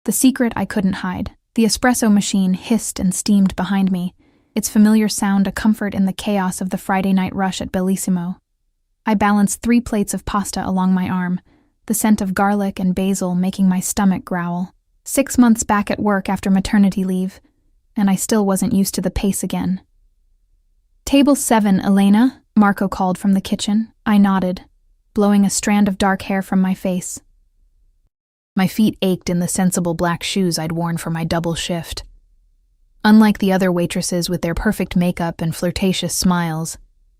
The secret I couldn't hide. The espresso machine hissed and steamed behind me, its familiar sound a comfort in the chaos of the Friday night rush at Bellissimo. I balanced 3 plates of pasta along my arm, the scent of garlic and basil making my stomach growl. 6 months back at work after maternity leave, and I still wasn't used to the pace again. "Table 7, Elena," Marco called from the kitchen. I nodded, blowing a strand of dark hair from my face. My feet ached in the sensible black shoes I'd worn for my double shift. Unlike the other waitresses with their perfect makeup and flirtatious smiles,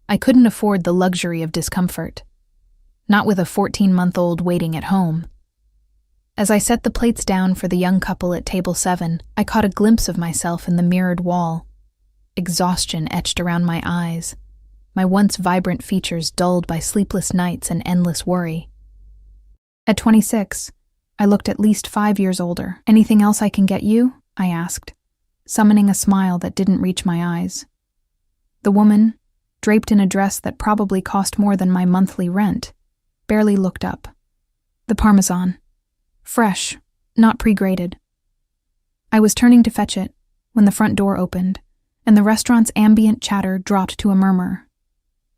I couldn't afford the luxury of discomfort. Not with a 14-month-old waiting at home. As I set the plates down for the young couple at table 7, I caught a glimpse of myself in the mirrored wall. Exhaustion etched around my eyes, my once vibrant features dulled by sleepless nights and endless worry. At 26, I looked at least 5 years older. "Anything else I can get you?" I asked, summoning a smile that didn't reach my eyes. The woman, draped in a dress that probably cost more than my monthly rent, barely looked up. "The Parmesan. Fresh, not pre-grated." I was turning to fetch it when the front door opened, and the restaurant's ambient chatter dropped to a murmur.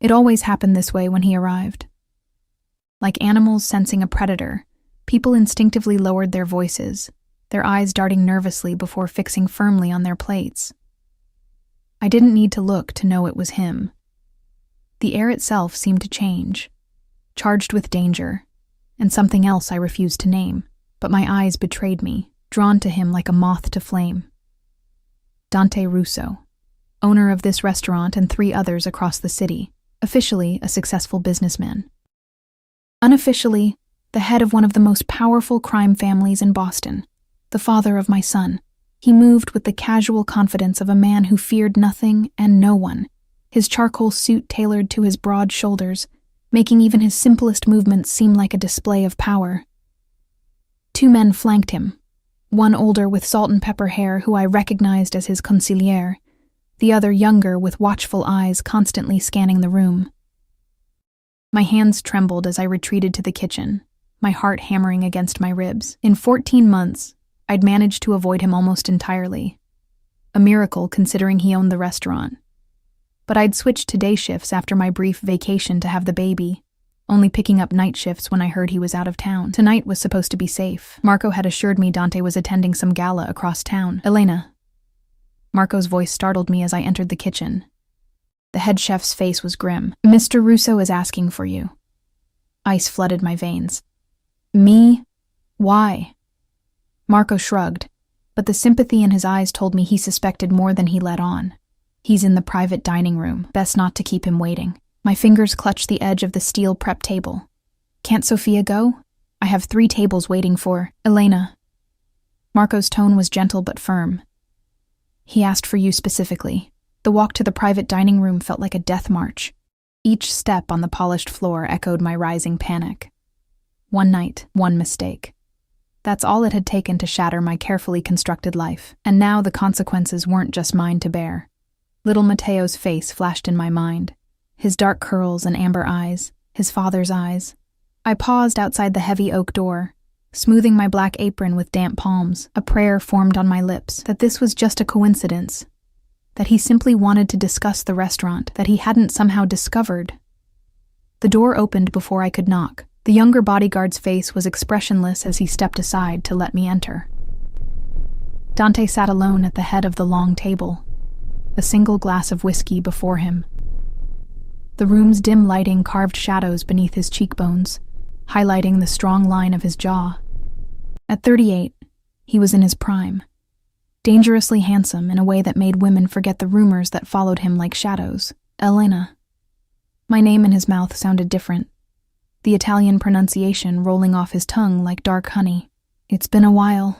It always happened this way when he arrived. Like animals sensing a predator, people instinctively lowered their voices, their eyes darting nervously before fixing firmly on their plates. I didn't need to look to know it was him. The air itself seemed to change, charged with danger, and something else I refused to name, but my eyes betrayed me, drawn to him like a moth to flame. Dante Russo, owner of this restaurant and 3 others across the city, officially a successful businessman. Unofficially, the head of one of the most powerful crime families in Boston, the father of my son. He moved with the casual confidence of a man who feared nothing and no one, his charcoal suit tailored to his broad shoulders, making even his simplest movements seem like a display of power. 2 men flanked him, one older with salt and pepper hair who I recognized as his consigliere, the other younger with watchful eyes constantly scanning the room. My hands trembled as I retreated to the kitchen, my heart hammering against my ribs. In 14 months, I'd managed to avoid him almost entirely. A miracle considering he owned the restaurant. But I'd switched to day shifts after my brief vacation to have the baby, only picking up night shifts when I heard he was out of town. Tonight was supposed to be safe. Marco had assured me Dante was attending some gala across town. "Elena." Marco's voice startled me as I entered the kitchen. The head chef's face was grim. "Mr. Russo is asking for you." Ice flooded my veins. "Me? Why?" Marco shrugged, but the sympathy in his eyes told me he suspected more than he let on. "He's in the private dining room. Best not to keep him waiting." My fingers clutched the edge of the steel prep table. "Can't Sophia go? I have 3 tables waiting for Elena." Marco's tone was gentle but firm. "He asked for you specifically." The walk to the private dining room felt like a death march. Each step on the polished floor echoed my rising panic. One night, one mistake. That's all it had taken to shatter my carefully constructed life, and now the consequences weren't just mine to bear. Little Matteo's face flashed in my mind, his dark curls and amber eyes, his father's eyes. I paused outside the heavy oak door, smoothing my black apron with damp palms. A prayer formed on my lips that this was just a coincidence, that he simply wanted to discuss the restaurant that he hadn't somehow discovered. The door opened before I could knock. The younger bodyguard's face was expressionless as he stepped aside to let me enter. Dante sat alone at the head of the long table, a single glass of whiskey before him. The room's dim lighting carved shadows beneath his cheekbones, highlighting the strong line of his jaw. At 38, he was in his prime, dangerously handsome in a way that made women forget the rumors that followed him like shadows. Elena. My name in his mouth sounded different, the Italian pronunciation rolling off his tongue like dark honey. "It's been a while."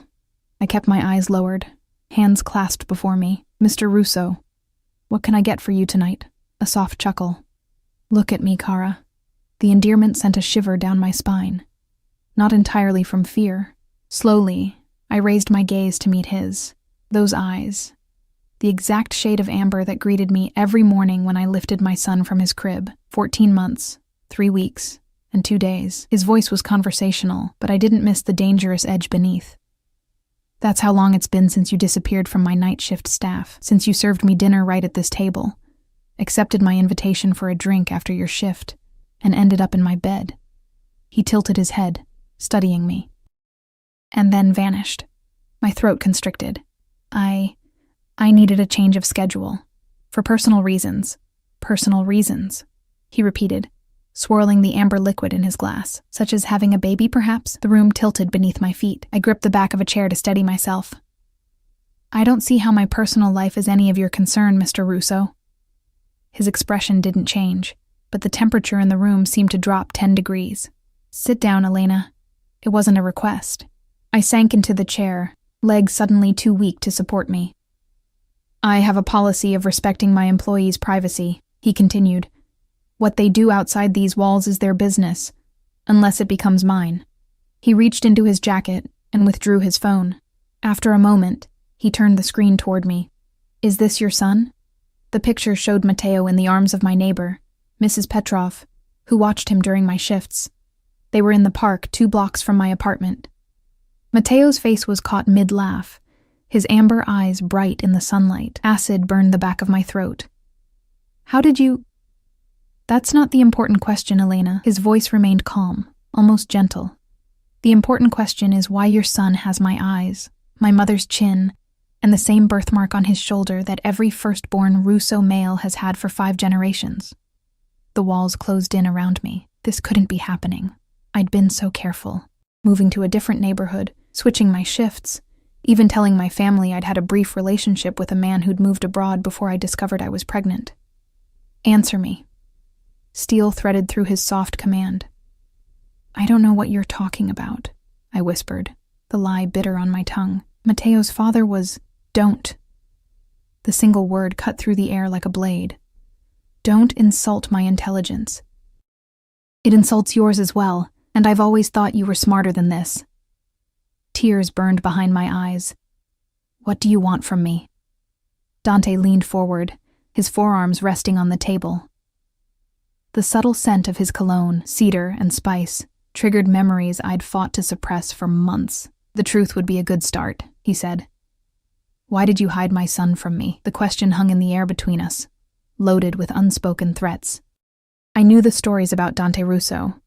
I kept my eyes lowered, hands clasped before me. "Mr. Russo, what can I get for you tonight?" A soft chuckle. "Look at me, Cara." The endearment sent a shiver down my spine. Not entirely from fear. Slowly, I raised my gaze to meet his. Those eyes. The exact shade of amber that greeted me every morning when I lifted my son from his crib. 14 months, 3 weeks, and 2 days. His voice was conversational, but I didn't miss the dangerous edge beneath. That's how long it's been since you disappeared from my night shift staff, since you served me dinner right at this table, accepted my invitation for a drink after your shift, and ended up in my bed." He tilted his head, studying me, and then vanished. My throat constricted. I needed a change of schedule. For personal reasons. Personal reasons," he repeated, swirling the amber liquid in his glass. "Such as having a baby, perhaps?" The room tilted beneath my feet. I gripped the back of a chair to steady myself. "I don't see how my personal life is any of your concern, Mr. Russo." His expression didn't change, but the temperature in the room seemed to drop 10 degrees. "Sit down, Elena." It wasn't a request. I sank into the chair, legs suddenly too weak to support me. "I have a policy of respecting my employees' privacy," he continued. "What they do outside these walls is their business, unless it becomes mine." He reached into his jacket and withdrew his phone. After a moment, he turned the screen toward me. "Is this your son?" The picture showed Mateo in the arms of my neighbor, Mrs. Petrov, who watched him during my shifts. They were in the park 2 blocks from my apartment. Mateo's face was caught mid-laugh, his amber eyes bright in the sunlight. Acid burned the back of my throat. "How did you—" "That's not the important question, Elena." His voice remained calm, almost gentle. "The important question is why your son has my eyes, my mother's chin, and the same birthmark on his shoulder that every firstborn Russo male has had for 5 generations. The walls closed in around me. This couldn't be happening. I'd been so careful, moving to a different neighborhood, switching my shifts, even telling my family I'd had a brief relationship with a man who'd moved abroad before I discovered I was pregnant. Answer me." Steel threaded through his soft command. "I don't know what you're talking about," I whispered, the lie bitter on my tongue. "Mateo's father was— Don't." The single word cut through the air like a blade. "Don't insult my intelligence. It insults yours as well, and I've always thought you were smarter than this." Tears burned behind my eyes. "What do you want from me?" Dante leaned forward, his forearms resting on the table. The subtle scent of his cologne, cedar and spice, triggered memories I'd fought to suppress for months. "The truth would be a good start," he said. "Why did you hide my son from me?" The question hung in the air between us, loaded with unspoken threats. I knew the stories about Dante Russo,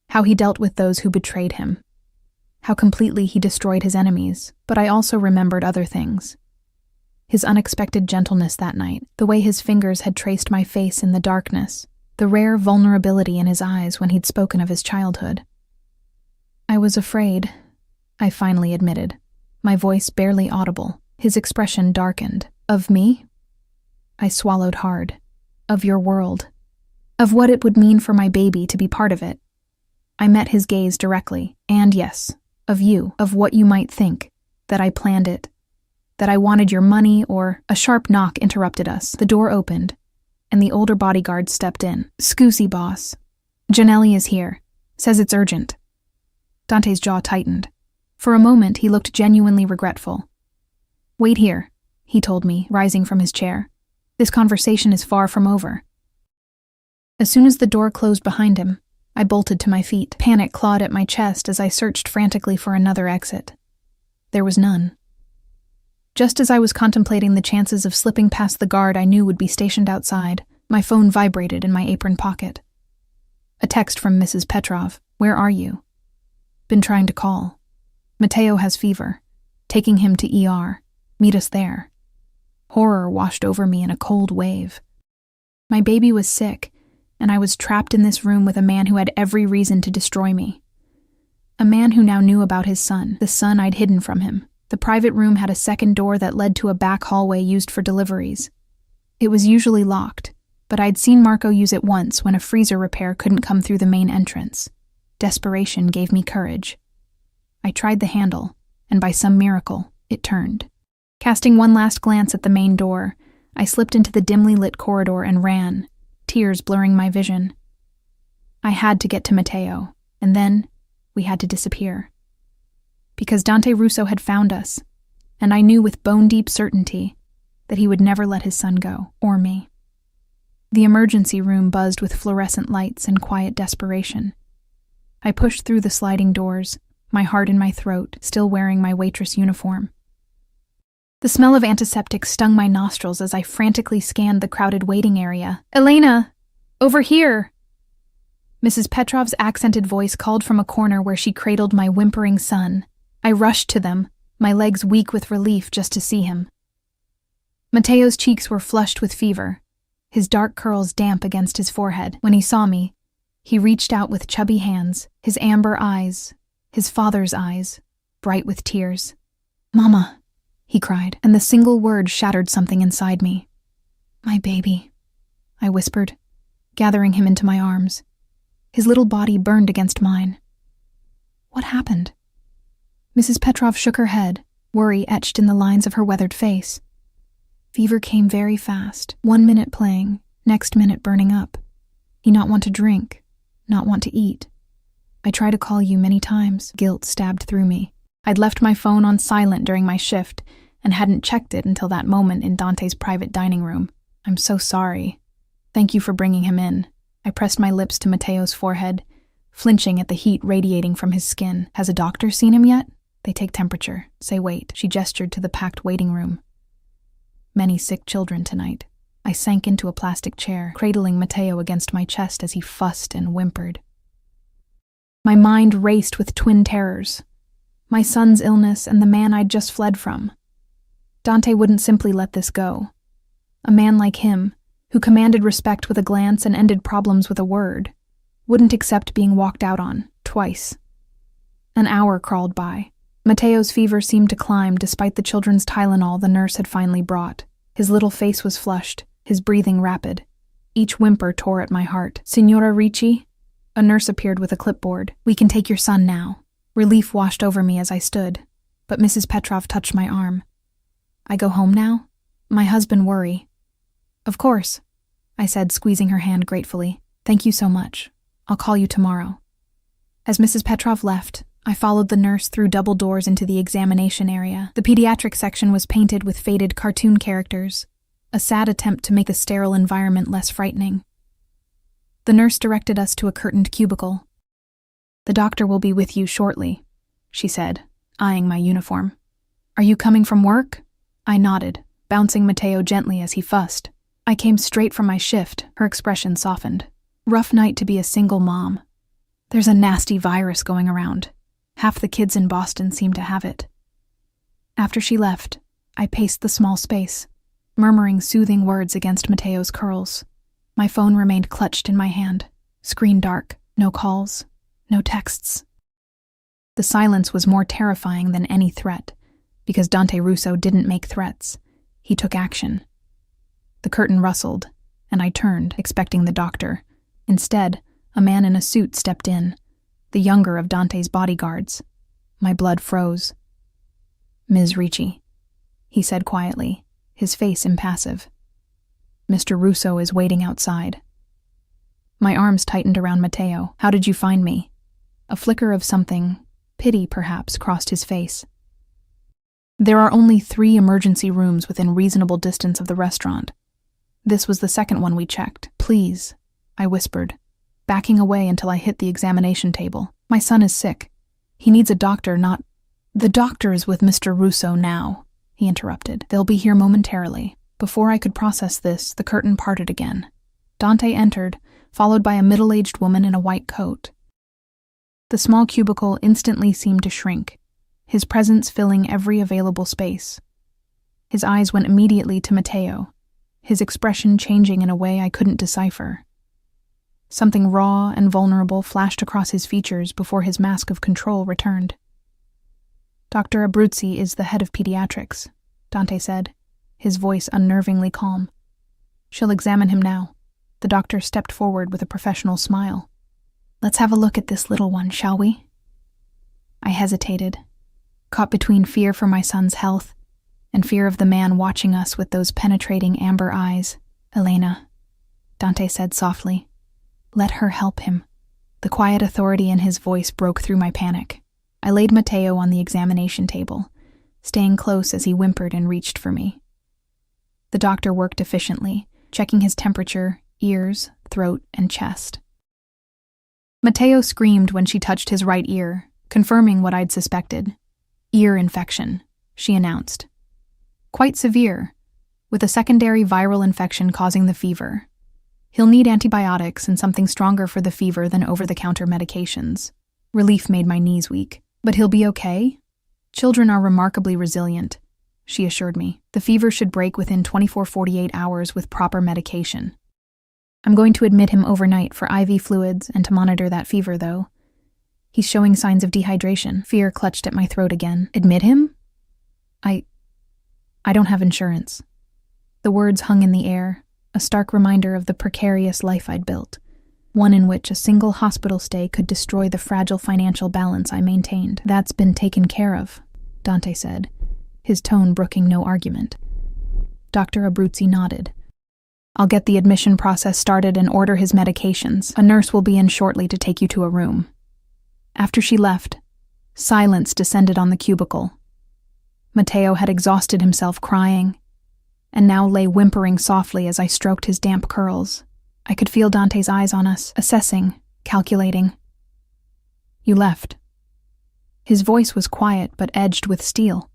how he dealt with those who betrayed him, how completely he destroyed his enemies, but I also remembered other things. His unexpected gentleness that night, the way his fingers had traced my face in the darkness, the rare vulnerability in his eyes when he'd spoken of his childhood. "I was afraid," I finally admitted, my voice barely audible. His expression darkened. "Of me?" I swallowed hard. "Of your world. Of what it would mean for my baby to be part of it." I met his gaze directly, and yes, of you, of what you might think, that I planned it, that I wanted your money, or— A sharp knock interrupted us. The door opened, and the older bodyguard stepped in. "Scusi, boss. Janelli is here. Says it's urgent." Dante's jaw tightened. For a moment, he looked genuinely regretful. "Wait here," he told me, rising from his chair. "This conversation is far from over." As soon as the door closed behind him, I bolted to my feet. Panic clawed at my chest as I searched frantically for another exit. There was none. Just as I was contemplating the chances of slipping past the guard I knew would be stationed outside, my phone vibrated in my apron pocket. A text from Mrs. Petrov. "Where are you?" "Been trying to call. Mateo has fever. Taking him to ER. Meet us there." Horror washed over me in a cold wave. My baby was sick, and I was trapped in this room with a man who had every reason to destroy me. A man who now knew about his son, the son I'd hidden from him. The private room had a second door that led to a back hallway used for deliveries. It was usually locked, but I'd seen Marco use it once when a freezer repair couldn't come through the main entrance. Desperation gave me courage. I tried the handle, and by some miracle, it turned. Casting one last glance at the main door, I slipped into the dimly lit corridor and ran, tears blurring my vision. I had to get to Mateo, and then we had to disappear. Because Dante Russo had found us, and I knew with bone-deep certainty that he would never let his son go, or me. The emergency room buzzed with fluorescent lights and quiet desperation. I pushed through the sliding doors, my heart in my throat, still wearing my waitress uniform. The smell of antiseptic stung my nostrils as I frantically scanned the crowded waiting area. "Elena! Over here!" Mrs. Petrov's accented voice called from a corner where she cradled my whimpering son. I rushed to them, my legs weak with relief just to see him. Mateo's cheeks were flushed with fever, his dark curls damp against his forehead. When he saw me, he reached out with chubby hands, his amber eyes, his father's eyes, bright with tears. "Mama," he cried, and the single word shattered something inside me. "My baby," I whispered, gathering him into my arms. His little body burned against mine. "What happened?" Mrs. Petrov shook her head, worry etched in the lines of her weathered face. "Fever came very fast, 1 minute playing, next minute burning up. He not want to drink, not want to eat. I tried to call you many times." Guilt stabbed through me. I'd left my phone on silent during my shift and hadn't checked it until that moment in Dante's private dining room. "I'm so sorry. Thank you for bringing him in." I pressed my lips to Mateo's forehead, flinching at the heat radiating from his skin. "Has a doctor seen him yet? They take temperature. Say wait." She gestured to the packed waiting room. Many sick children tonight. I sank into a plastic chair, cradling Mateo against my chest as he fussed and whimpered. My mind raced with twin terrors. My son's illness and the man I'd just fled from. Dante wouldn't simply let this go. A man like him, who commanded respect with a glance and ended problems with a word, wouldn't accept being walked out on, twice. An hour crawled by. Mateo's fever seemed to climb despite the children's Tylenol the nurse had finally brought. His little face was flushed, his breathing rapid. Each whimper tore at my heart. "Signora Ricci?" A nurse appeared with a clipboard. "We can take your son now." Relief washed over me as I stood, but Mrs. Petrov touched my arm. "I go home now? My husband worry." "Of course," I said, squeezing her hand gratefully. "Thank you so much. I'll call you tomorrow." As Mrs. Petrov left, I followed the nurse through double doors into the examination area. The pediatric section was painted with faded cartoon characters, a sad attempt to make the sterile environment less frightening. The nurse directed us to a curtained cubicle. "The doctor will be with you shortly," she said, eyeing my uniform. "Are you coming from work?" I nodded, bouncing Mateo gently as he fussed. I came straight from my shift, her expression softened. "Rough night to be a single mom. There's a nasty virus going around. Half the kids in Boston seem to have it." After she left, I paced the small space, murmuring soothing words against Mateo's curls. My phone remained clutched in my hand, screen dark, no calls, no texts. The silence was more terrifying than any threat, because Dante Russo didn't make threats. He took action. The curtain rustled, and I turned, expecting the doctor. Instead, a man in a suit stepped in, the younger of Dante's bodyguards. My blood froze. "Ms. Ricci," he said quietly, his face impassive. "Mr. Russo is waiting outside." My arms tightened around Mateo. "How did you find me?" A flicker of something, pity perhaps, crossed his face. "There are only 3 emergency rooms within reasonable distance of the restaurant. This was the second one we checked. Please," I whispered, backing away until I hit the examination table. "My son is sick. He needs a doctor, not—" "The doctor is with Mr. Russo now," he interrupted. "They'll be here momentarily." Before I could process this, the curtain parted again. Dante entered, followed by a middle-aged woman in a white coat. The small cubicle instantly seemed to shrink, his presence filling every available space. His eyes went immediately to Mateo, his expression changing in a way I couldn't decipher. Something raw and vulnerable flashed across his features before his mask of control returned. "Dr. Abruzzi is the head of pediatrics," Dante said, his voice unnervingly calm. "She'll examine him now." The doctor stepped forward with a professional smile. "Let's have a look at this little one, shall we?" I hesitated, caught between fear for my son's health and fear of the man watching us with those penetrating amber eyes. "Elena," Dante said softly. "Let her help him." The quiet authority in his voice broke through my panic. I laid Mateo on the examination table, staying close as he whimpered and reached for me. The doctor worked efficiently, checking his temperature, ears, throat, and chest. Mateo screamed when she touched his right ear, confirming what I'd suspected. Ear infection, she announced. Quite severe, with a secondary viral infection causing the fever. He'll need antibiotics and something stronger for the fever than over-the-counter medications. Relief made my knees weak. But he'll be okay? Children are remarkably resilient, she assured me. The fever should break within 24-48 hours with proper medication. I'm going to admit him overnight for IV fluids and to monitor that fever, though. He's showing signs of dehydration. Fear clutched at my throat again. Admit him? I don't have insurance. The words hung in the air, a stark reminder of the precarious life I'd built, one in which a single hospital stay could destroy the fragile financial balance I maintained. That's been taken care of, Dante said, his tone brooking no argument. Dr. Abruzzi nodded. I'll get the admission process started and order his medications. A nurse will be in shortly to take you to a room. After she left, silence descended on the cubicle. Matteo had exhausted himself crying, and now lay whimpering softly as I stroked his damp curls. I could feel Dante's eyes on us, assessing, calculating. You left. His voice was quiet but edged with steel.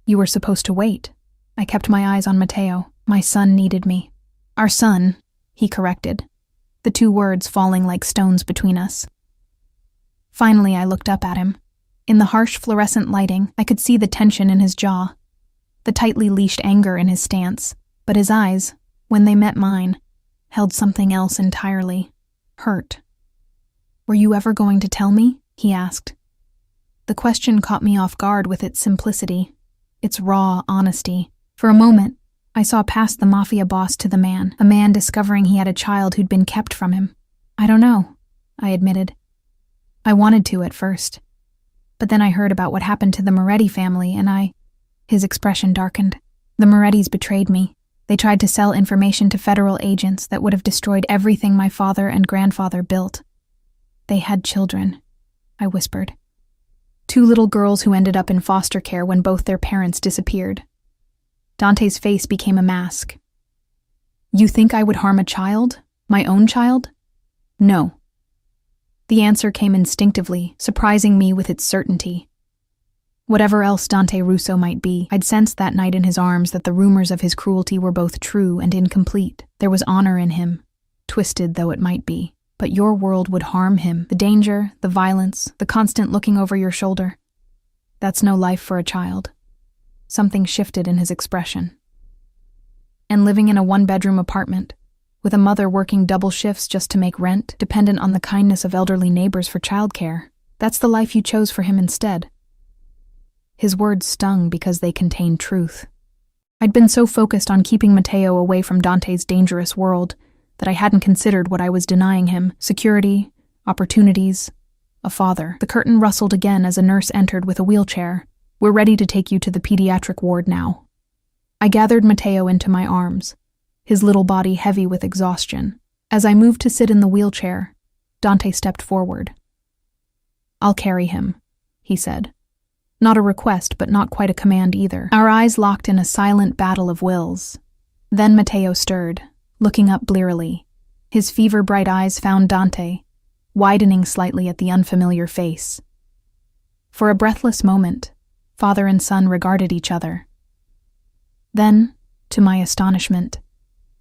You were supposed to wait. I kept my eyes on Matteo. My son needed me. Our son, he corrected, the two words falling like stones between us. Finally, I looked up at him. In the harsh fluorescent lighting, I could see the tension in his jaw, the tightly leashed anger in his stance, but his eyes, when they met mine, held something else entirely. Hurt. Were you ever going to tell me? He asked. The question caught me off guard with its simplicity, its raw honesty. For a moment, I saw past the Mafia boss to the man, a man discovering he had a child who'd been kept from him. I don't know, I admitted. I wanted to at first. But then I heard about what happened to the Moretti family, and His expression darkened. The Morettis betrayed me. They tried to sell information to federal agents that would have destroyed everything my father and grandfather built. They had children, I whispered. 2 little girls who ended up in foster care when both their parents disappeared. Dante's face became a mask. You think I would harm a child? My own child? No. The answer came instinctively, surprising me with its certainty. Whatever else Dante Russo might be, I'd sensed that night in his arms that the rumors of his cruelty were both true and incomplete. There was honor in him, twisted though it might be. But your world would harm him. The danger, the violence, the constant looking over your shoulder. That's no life for a child. Something shifted in his expression. And living in a 1-bedroom apartment, with a mother working double shifts just to make rent, dependent on the kindness of elderly neighbors for childcare, that's the life you chose for him instead. His words stung because they contained truth. I'd been so focused on keeping Matteo away from Dante's dangerous world that I hadn't considered what I was denying him: security, opportunities, a father. The curtain rustled again as a nurse entered with a wheelchair. We're ready to take you to the pediatric ward now. I gathered Matteo into my arms, his little body heavy with exhaustion. As I moved to sit in the wheelchair, Dante stepped forward. I'll carry him, he said. Not a request, but not quite a command either. Our eyes locked in a silent battle of wills. Then Matteo stirred, looking up blearily. His fever-bright eyes found Dante, widening slightly at the unfamiliar face. For a breathless moment, father and son regarded each other. Then, to my astonishment,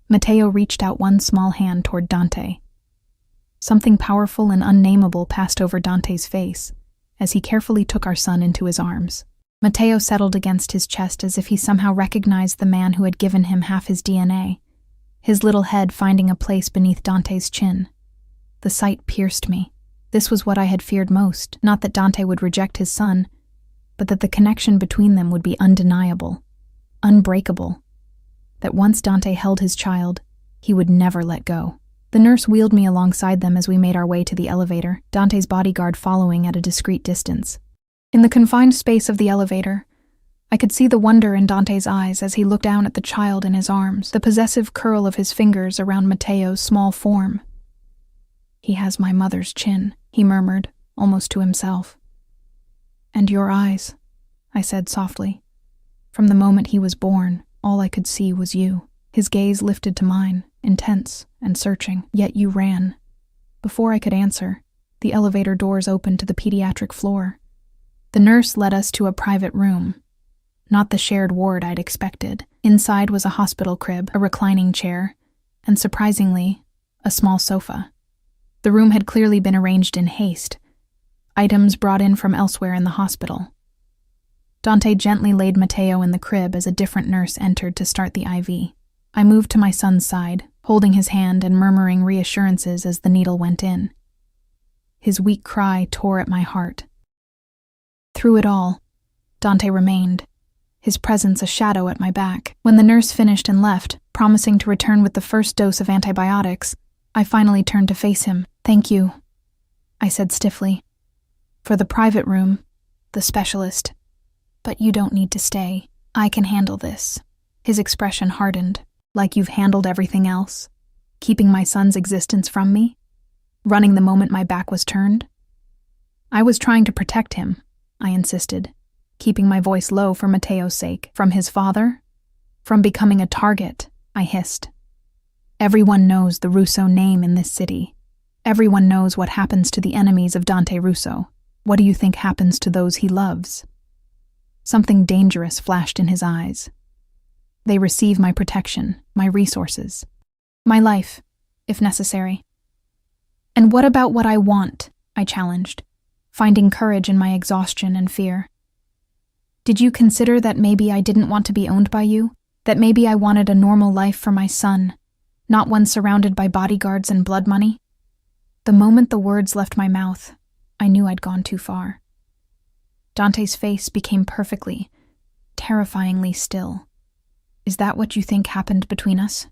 Matteo reached out one small hand toward Dante. Something powerful and unnameable passed over Dante's face as he carefully took our son into his arms. Matteo settled against his chest as if he somehow recognized the man who had given him half his DNA, his little head finding a place beneath Dante's chin. The sight pierced me. This was what I had feared most, not that Dante would reject his son, but that the connection between them would be undeniable, unbreakable, that once Dante held his child, he would never let go. The nurse wheeled me alongside them as we made our way to the elevator, Dante's bodyguard following at a discreet distance. In the confined space of the elevator, I could see the wonder in Dante's eyes as he looked down at the child in his arms, the possessive curl of his fingers around Matteo's small form. He has my mother's chin, he murmured, almost to himself. And your eyes, I said softly. From the moment he was born, all I could see was you. His gaze lifted to mine, intense and searching. Yet you ran. Before I could answer, the elevator doors opened to the pediatric floor, The nurse led us to a private room. Not the shared ward I'd expected. Inside was a hospital crib, a reclining chair, and surprisingly, a small sofa. The room had clearly been arranged in haste, items brought in from elsewhere in the hospital. Dante gently laid Matteo in the crib as a different nurse entered to start the IV. I moved to my son's side, holding his hand and murmuring reassurances as the needle went in. His weak cry tore at my heart. Through it all, Dante remained, his presence a shadow at my back. When the nurse finished and left, promising to return with the first dose of antibiotics, I finally turned to face him. "Thank you," I said stiffly. "For the private room, the specialist. But you don't need to stay. I can handle this." His expression hardened. "Like you've handled everything else? Keeping my son's existence from me? Running the moment my back was turned?" "I was trying to protect him," I insisted, keeping my voice low for Matteo's sake. "From his father? From becoming a target," I hissed. "Everyone knows the Russo name in this city. Everyone knows what happens to the enemies of Dante Russo. What do you think happens to those he loves?" Something dangerous flashed in his eyes. "They receive my protection, my resources, my life, if necessary." "And what about what I want?" I challenged, finding courage in my exhaustion and fear. "Did you consider that maybe I didn't want to be owned by you? That maybe I wanted a normal life for my son, not one surrounded by bodyguards and blood money?" The moment the words left my mouth, I knew I'd gone too far. Dante's face became perfectly, terrifyingly still. "Is that what you think happened between us?"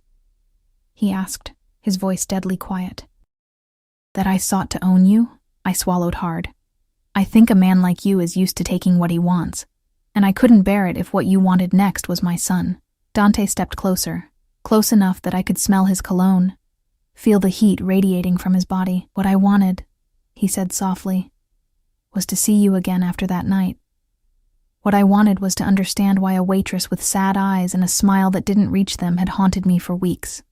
he asked, his voice deadly quiet. "That I sought to own you?" I swallowed hard. "I think a man like you is used to taking what he wants, and I couldn't bear it if what you wanted next was my son." Dante stepped closer, close enough that I could smell his cologne, feel the heat radiating from his body. "What I wanted," he said softly, "was to see you again after that night. What I wanted was to understand why a waitress with sad eyes and a smile that didn't reach them had haunted me for weeks.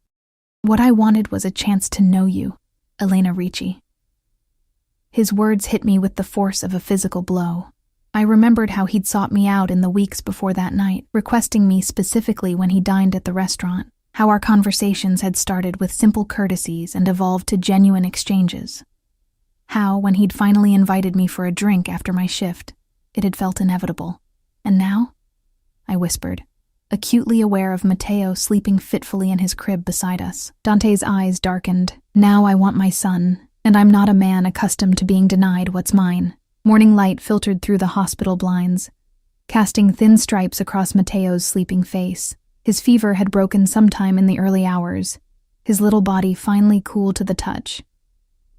What I wanted was a chance to know you, Elena Ricci." His words hit me with the force of a physical blow. I remembered how he'd sought me out in the weeks before that night, requesting me specifically when he dined at the restaurant, how our conversations had started with simple courtesies and evolved to genuine exchanges. How, when he'd finally invited me for a drink after my shift, it had felt inevitable. "And now?" I whispered, acutely aware of Matteo sleeping fitfully in his crib beside us. Dante's eyes darkened. "Now I want my son, and I'm not a man accustomed to being denied what's mine." Morning light filtered through the hospital blinds, casting thin stripes across Matteo's sleeping face. His fever had broken sometime in the early hours, his little body finally cool to the touch.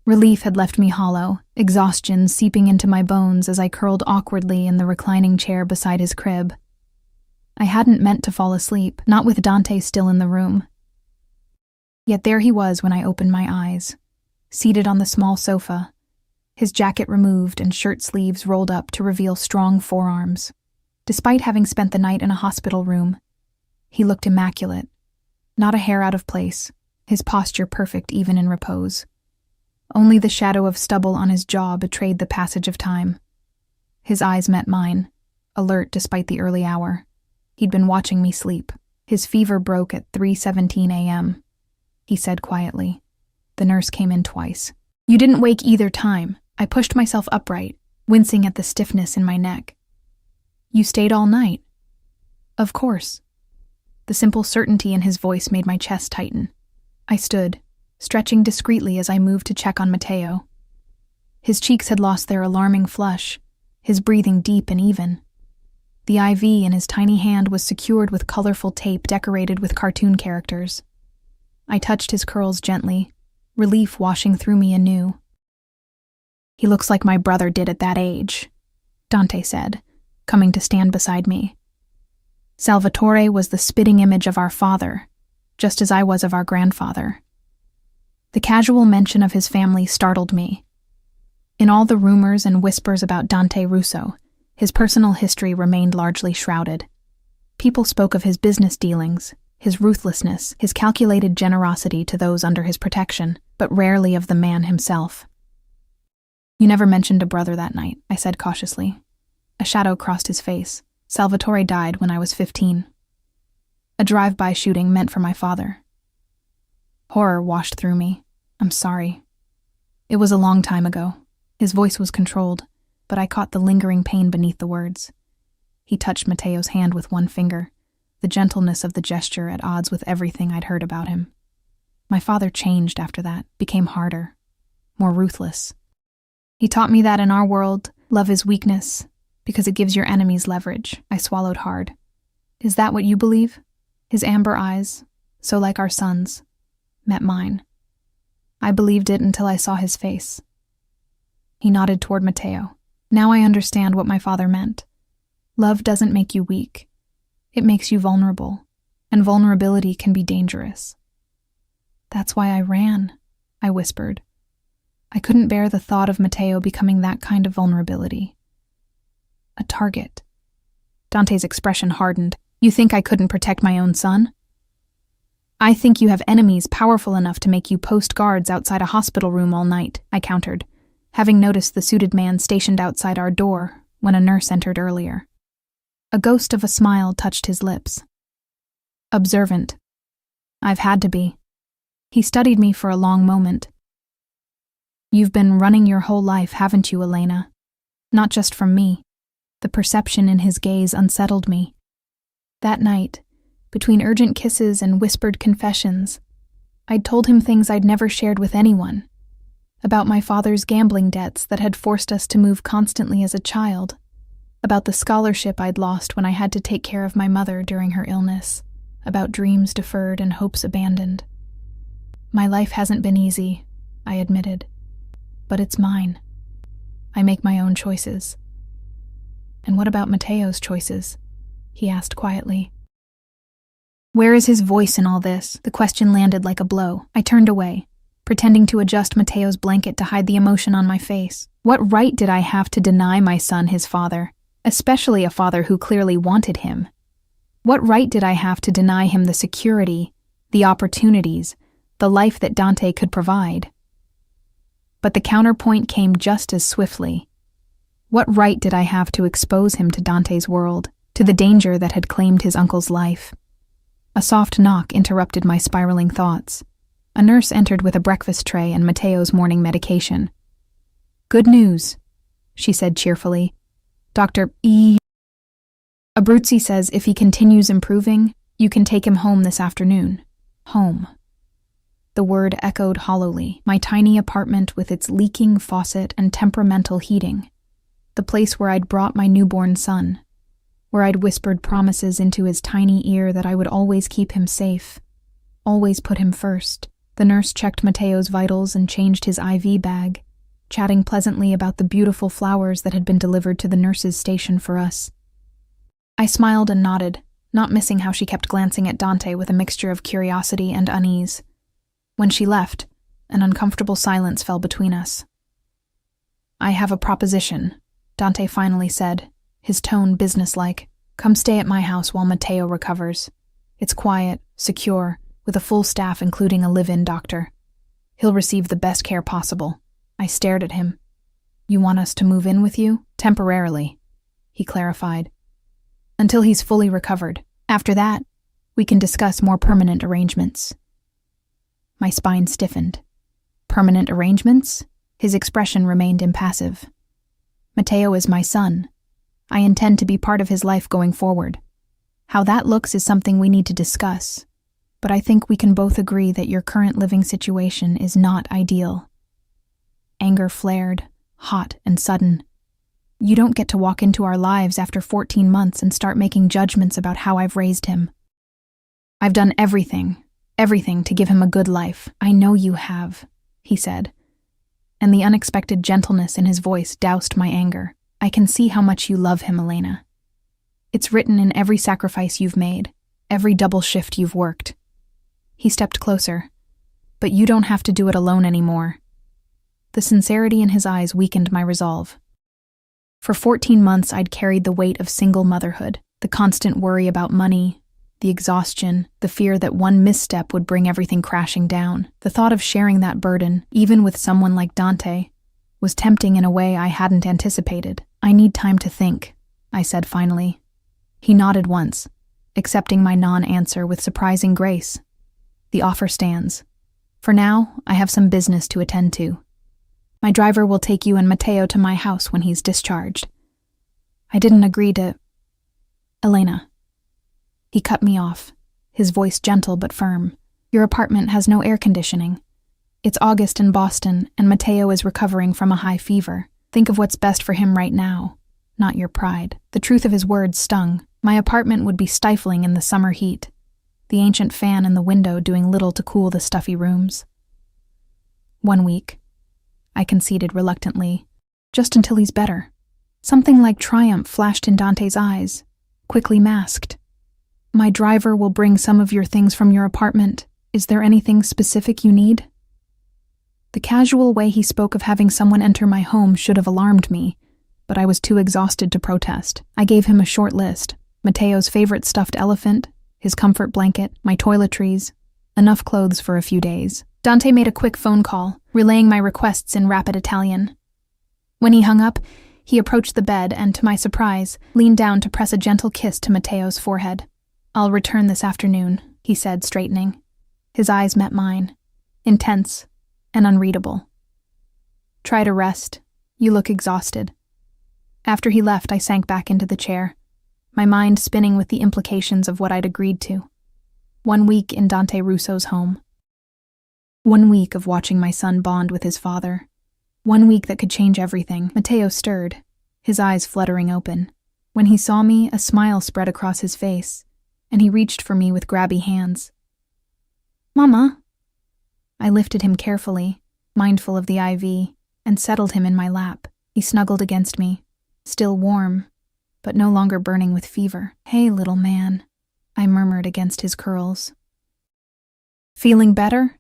Relief had left me hollow, exhaustion seeping into my bones as I curled awkwardly in the reclining chair beside his crib. I hadn't meant to fall asleep, not with Dante still in the room. Yet there he was when I opened my eyes, seated on the small sofa, his jacket removed and shirt sleeves rolled up to reveal strong forearms. Despite having spent the night in a hospital room, he looked immaculate, not a hair out of place, his posture perfect even in repose. Only the shadow of stubble on his jaw betrayed the passage of time. His eyes met mine, alert despite the early hour. He'd been watching me sleep. His fever broke at 3:17 a.m., he said quietly. The nurse came in twice. "You didn't wake either time." I pushed myself upright, wincing at the stiffness in my neck. "You stayed all night?" "Of course." The simple certainty in his voice made my chest tighten. I stood, stretching discreetly as I moved to check on Matteo. His cheeks had lost their alarming flush, his breathing deep and even. The IV in his tiny hand was secured with colorful tape decorated with cartoon characters. I touched his curls gently, relief washing through me anew. "He looks like my brother did at that age," Dante said, coming to stand beside me. "Salvatore was the spitting image of our father, just as I was of our grandfather." The casual mention of his family startled me. In all the rumors and whispers about Dante Russo, his personal history remained largely shrouded. People spoke of his business dealings, his ruthlessness, his calculated generosity to those under his protection, but rarely of the man himself. "You never mentioned a brother that night," I said cautiously. A shadow crossed his face. Salvatore died when I was 15. A drive-by shooting meant for my father. Horror washed through me. I'm sorry. It was a long time ago. His voice was controlled, but I caught the lingering pain beneath the words. He touched Matteo's hand with one finger, the gentleness of the gesture at odds with everything I'd heard about him. My father changed after that, became harder, more ruthless. He taught me that in our world, love is weakness, because it gives your enemies leverage. I swallowed hard. Is that what you believe? His amber eyes, so like our son's, met mine. I believed it until I saw his face. He nodded toward Matteo. Now I understand what my father meant. Love doesn't make you weak. It makes you vulnerable, and vulnerability can be dangerous. That's why I ran, I whispered. I couldn't bear the thought of Matteo becoming that kind of vulnerability. A target. Dante's expression hardened. You think I couldn't protect my own son? I think you have enemies powerful enough to make you post guards outside a hospital room all night, I countered, having noticed the suited man stationed outside our door when a nurse entered earlier. A ghost of a smile touched his lips. Observant. I've had to be. He studied me for a long moment. You've been running your whole life, haven't you, Elena? Not just from me. The perception in his gaze unsettled me. That night, between urgent kisses and whispered confessions, I'd told him things I'd never shared with anyone. About my father's gambling debts that had forced us to move constantly as a child. About the scholarship I'd lost when I had to take care of my mother during her illness. About dreams deferred and hopes abandoned. My life hasn't been easy, I admitted. But it's mine. I make my own choices. And what about Matteo's choices? He asked quietly. Where is his voice in all this? The question landed like a blow. I turned away, pretending to adjust Matteo's blanket to hide the emotion on my face. What right did I have to deny my son his father, especially a father who clearly wanted him? What right did I have to deny him the security, the opportunities, the life that Dante could provide? But the counterpoint came just as swiftly. What right did I have to expose him to Dante's world, to the danger that had claimed his uncle's life? A soft knock interrupted my spiraling thoughts. A nurse entered with a breakfast tray and Matteo's morning medication. Good news, she said cheerfully. Dr. Abruzzi says if he continues improving, you can take him home this afternoon. Home. The word echoed hollowly. My tiny apartment with its leaking faucet and temperamental heating. The place where I'd brought my newborn son. Where I'd whispered promises into his tiny ear that I would always keep him safe. Always put him first. The nurse checked Matteo's vitals and changed his IV bag, chatting pleasantly about the beautiful flowers that had been delivered to the nurse's station for us. I smiled and nodded, not missing how she kept glancing at Dante with a mixture of curiosity and unease. When she left, an uncomfortable silence fell between us. I have a proposition, Dante finally said, his tone businesslike. Come stay at my house while Matteo recovers. It's quiet, secure, with a full staff including a live-in doctor. He'll receive the best care possible. I stared at him. You want us to move in with you? Temporarily, he clarified. Until he's fully recovered. After that, we can discuss more permanent arrangements. My spine stiffened. Permanent arrangements? His expression remained impassive. Matteo is my son. I intend to be part of his life going forward. How that looks is something we need to discuss, but I think we can both agree that your current living situation is not ideal. Anger flared, hot and sudden. You don't get to walk into our lives after 14 months and start making judgments about how I've raised him. I've done everything to give him a good life. I know you have, he said, and the unexpected gentleness in his voice doused my anger. I can see how much you love him, Elena. It's written in every sacrifice you've made, every double shift you've worked. He stepped closer. But you don't have to do it alone anymore. The sincerity in his eyes weakened my resolve. For 14 months, I'd carried the weight of single motherhood, the constant worry about money, the exhaustion, the fear that one misstep would bring everything crashing down. The thought of sharing that burden, even with someone like Dante, was tempting in a way I hadn't anticipated. I need time to think, I said finally. He nodded once, accepting my non-answer with surprising grace. The offer stands. For now, I have some business to attend to. My driver will take you and Matteo to my house when he's discharged. I didn't agree to... Elena. He cut me off, his voice gentle but firm. Your apartment has no air conditioning. It's August in Boston, and Matteo is recovering from a high fever. Think of what's best for him right now, not your pride. The truth of his words stung. My apartment would be stifling in the summer heat, the ancient fan in the window doing little to cool the stuffy rooms. 1 week, I conceded reluctantly, just until he's better. Something like triumph flashed in Dante's eyes, quickly masked. My driver will bring some of your things from your apartment. Is there anything specific you need? The casual way he spoke of having someone enter my home should have alarmed me, but I was too exhausted to protest. I gave him a short list. Matteo's favorite stuffed elephant, his comfort blanket, my toiletries, enough clothes for a few days. Dante made a quick phone call, relaying my requests in rapid Italian. When he hung up, he approached the bed and, to my surprise, leaned down to press a gentle kiss to Matteo's forehead. I'll return this afternoon, he said, straightening. His eyes met mine, intense and unreadable. Try to rest. You look exhausted. After he left, I sank back into the chair, my mind spinning with the implications of what I'd agreed to. 1 week in Dante Russo's home. 1 week of watching my son bond with his father. 1 week that could change everything. Matteo stirred, his eyes fluttering open. When he saw me, a smile spread across his face, and he reached for me with grabby hands. Mama. I lifted him carefully, mindful of the IV, and settled him in my lap. He snuggled against me, still warm, but no longer burning with fever. Hey, little man, I murmured against his curls. Feeling better?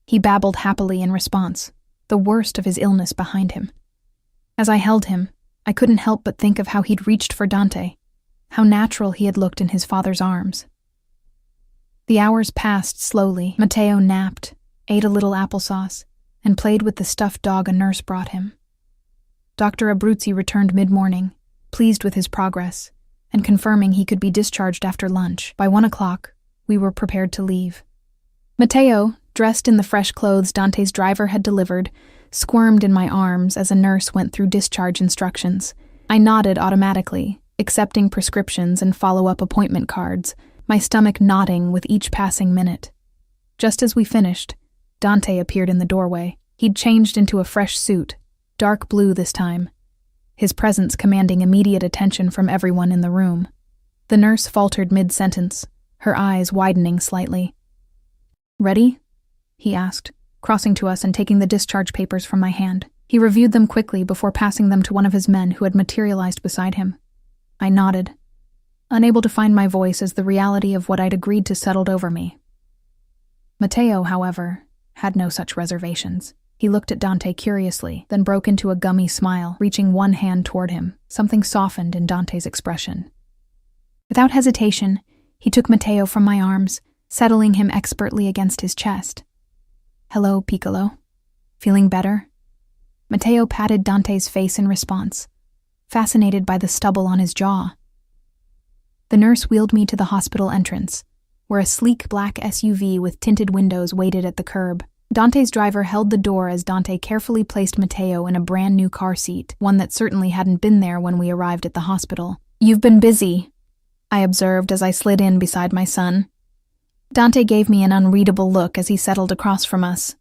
He babbled happily in response, the worst of his illness behind him. As I held him, I couldn't help but think of how he'd reached for Dante, how natural he had looked in his father's arms. The hours passed slowly. Matteo napped, ate a little applesauce, and played with the stuffed dog a nurse brought him. Dr. Abruzzi returned mid-morning, pleased with his progress, and confirming he could be discharged after lunch. By 1 o'clock, we were prepared to leave. Matteo, dressed in the fresh clothes Dante's driver had delivered, squirmed in my arms as a nurse went through discharge instructions. I nodded automatically, accepting prescriptions and follow-up appointment cards, my stomach knotting with each passing minute. Just as we finished, Dante appeared in the doorway. He'd changed into a fresh suit, dark blue this time, his presence commanding immediate attention from everyone in the room. The nurse faltered mid-sentence, her eyes widening slightly. Ready? He asked, crossing to us and taking the discharge papers from my hand. He reviewed them quickly before passing them to one of his men who had materialized beside him. I nodded, unable to find my voice as the reality of what I'd agreed to settled over me. Matteo, however, had no such reservations. He looked at Dante curiously, then broke into a gummy smile, reaching one hand toward him. Something softened in Dante's expression. Without hesitation, he took Matteo from my arms, settling him expertly against his chest. Hello, Piccolo. Feeling better? Matteo patted Dante's face in response, fascinated by the stubble on his jaw. The nurse wheeled me to the hospital entrance, where a sleek black SUV with tinted windows waited at the curb. Dante's driver held the door as Dante carefully placed Matteo in a brand new car seat, one that certainly hadn't been there when we arrived at the hospital. You've been busy, I observed as I slid in beside my son. Dante gave me an unreadable look as he settled across from us.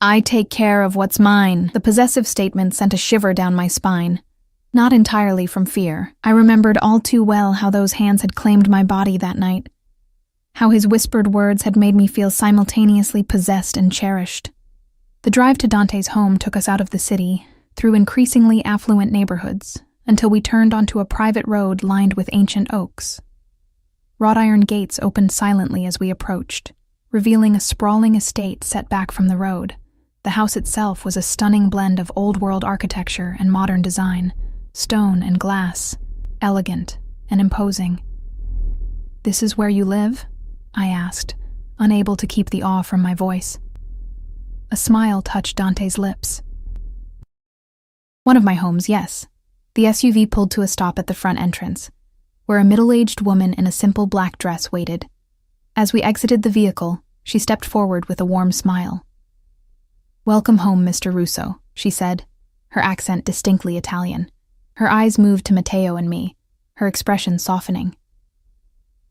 I take care of what's mine. The possessive statement sent a shiver down my spine. Not entirely from fear. I remembered all too well how those hands had claimed my body that night. How his whispered words had made me feel simultaneously possessed and cherished. The drive to Dante's home took us out of the city, through increasingly affluent neighborhoods, until we turned onto a private road lined with ancient oaks. Wrought iron gates opened silently as we approached, revealing a sprawling estate set back from the road. The house itself was a stunning blend of old-world architecture and modern design, stone and glass, elegant and imposing. This is where you live? I asked, unable to keep the awe from my voice. A smile touched Dante's lips. One of my homes, yes. The SUV pulled to a stop at the front entrance, where a middle-aged woman in a simple black dress waited. As we exited the vehicle, she stepped forward with a warm smile. "Welcome home, Mr. Russo," she said, her accent distinctly Italian. Her eyes moved to Matteo and me, her expression softening.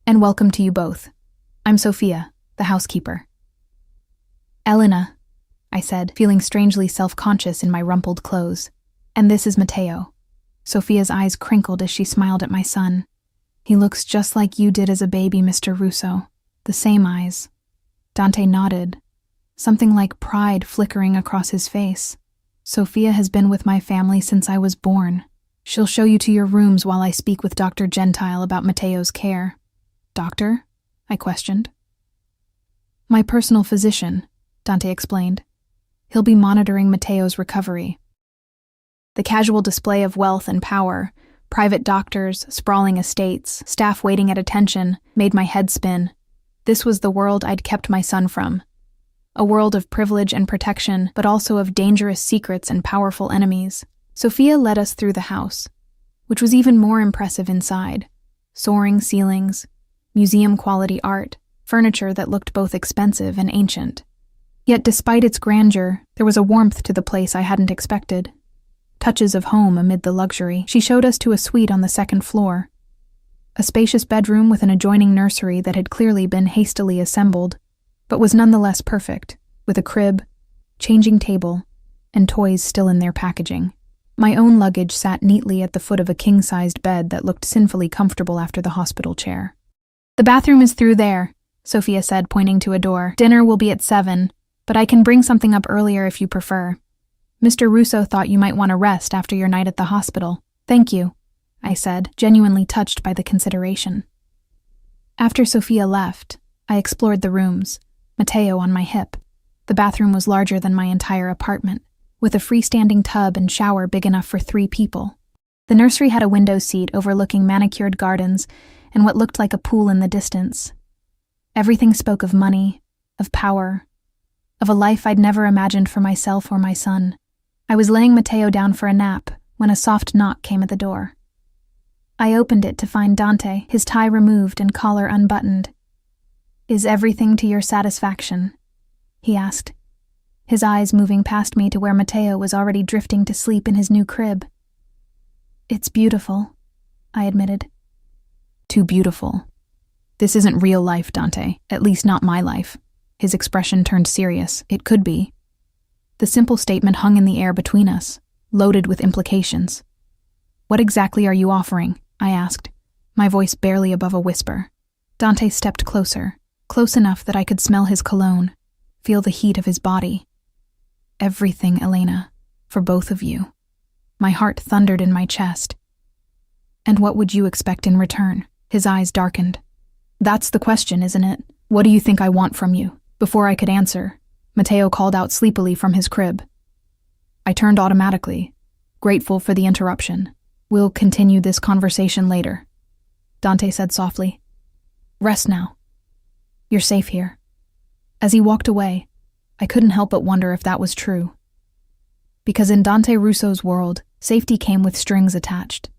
"And welcome to you both. I'm Sofia, the housekeeper." "Elena," I said, feeling strangely self-conscious in my rumpled clothes. "And this is Matteo." Sofia's eyes crinkled as she smiled at my son. "He looks just like you did as a baby, Mr. Russo. The same eyes." Dante nodded, something like pride flickering across his face. "Sofia has been with my family since I was born. She'll show you to your rooms while I speak with Dr. Gentile about Matteo's care." "Doctor?" I questioned. "My personal physician," Dante explained. "He'll be monitoring Matteo's recovery." The casual display of wealth and power, private doctors, sprawling estates, staff waiting at attention, made my head spin. This was the world I'd kept my son from. A world of privilege and protection, but also of dangerous secrets and powerful enemies. Sofia led us through the house, which was even more impressive inside. Soaring ceilings, museum-quality art, furniture that looked both expensive and ancient. Yet despite its grandeur, there was a warmth to the place I hadn't expected. Touches of home amid the luxury. She showed us to a suite on the second floor. A spacious bedroom with an adjoining nursery that had clearly been hastily assembled, but was nonetheless perfect, with a crib, changing table, and toys still in their packaging. My own luggage sat neatly at the foot of a king-sized bed that looked sinfully comfortable after the hospital chair. "The bathroom is through there," Sofia said, pointing to a door. "Dinner will be at 7, but I can bring something up earlier if you prefer. Mr. Russo thought you might want to rest after your night at the hospital." "Thank you," I said, genuinely touched by the consideration. After Sofia left, I explored the rooms, Matteo on my hip. The bathroom was larger than my entire apartment, with a freestanding tub and shower big enough for 3 people. The nursery had a window seat overlooking manicured gardens and what looked like a pool in the distance. Everything spoke of money, of power, of a life I'd never imagined for myself or my son. I was laying Matteo down for a nap when a soft knock came at the door. I opened it to find Dante, his tie removed and collar unbuttoned. "Is everything to your satisfaction?" he asked, his eyes moving past me to where Matteo was already drifting to sleep in his new crib. "It's beautiful," I admitted. "Too beautiful. This isn't real life, Dante, at least not my life." His expression turned serious. It could be. The simple statement hung in the air between us, loaded with implications. "What exactly are you offering?" I asked, my voice barely above a whisper. Dante stepped closer, close enough that I could smell his cologne, feel the heat of his body. "Everything, Elena, for both of you." My heart thundered in my chest. "And what would you expect in return?" His eyes darkened. "That's the question, isn't it? What do you think I want from you?" Before I could answer, Matteo called out sleepily from his crib. I turned automatically, grateful for the interruption. "We'll continue this conversation later," Dante said softly. "Rest now. You're safe here." As he walked away, I couldn't help but wonder if that was true. Because in Dante Russo's world, safety came with strings attached.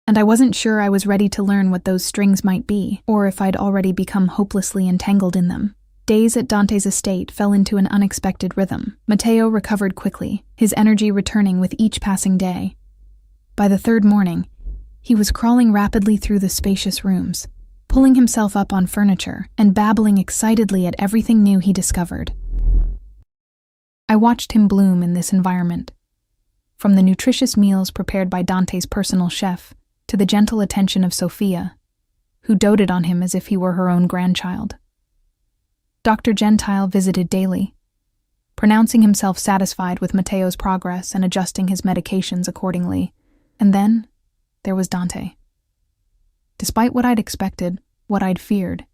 And I wasn't sure I was ready to learn what those strings might be, or if I'd already become hopelessly entangled in them. Days at Dante's estate fell into an unexpected rhythm. Matteo recovered quickly, his energy returning with each passing day. By the 3rd morning, he was crawling rapidly through the spacious rooms, pulling himself up on furniture and babbling excitedly at everything new he discovered. I watched him bloom in this environment, from the nutritious meals prepared by Dante's personal chef to the gentle attention of Sofia, who doted on him as if he were her own grandchild. Dr. Gentile visited daily, pronouncing himself satisfied with Matteo's progress and adjusting his medications accordingly. And then there was Dante. Despite what I'd expected, what I'd feared,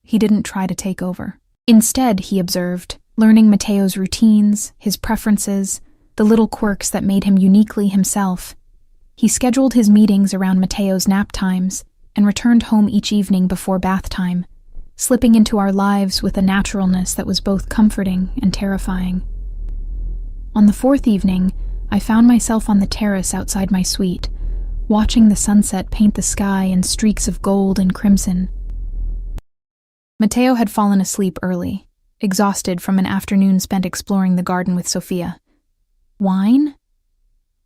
he didn't try to take over. Instead, he observed, learning Matteo's routines, his preferences, the little quirks that made him uniquely himself. He scheduled his meetings around Matteo's nap times and returned home each evening before bath time, slipping into our lives with a naturalness that was both comforting and terrifying. On the 4th evening, I found myself on the terrace outside my suite, watching the sunset paint the sky in streaks of gold and crimson. Matteo had fallen asleep early, exhausted from an afternoon spent exploring the garden with Sophia. Wine?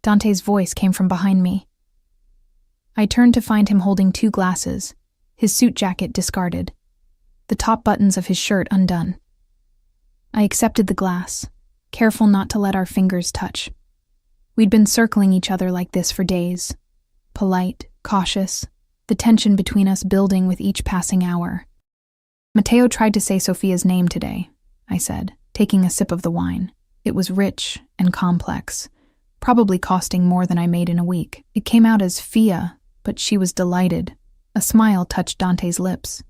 Dante's voice came from behind me. I turned to find him holding 2 glasses, his suit jacket discarded, the top buttons of his shirt undone. I accepted the glass, careful not to let our fingers touch. We'd been circling each other like this for days, polite, cautious, the tension between us building with each passing hour. Matteo tried to say Sophia's name today, I said, taking a sip of the wine. It was rich and complex, probably costing more than I made in a week. It came out as Fia, but she was delighted. A smile touched Dante's lips.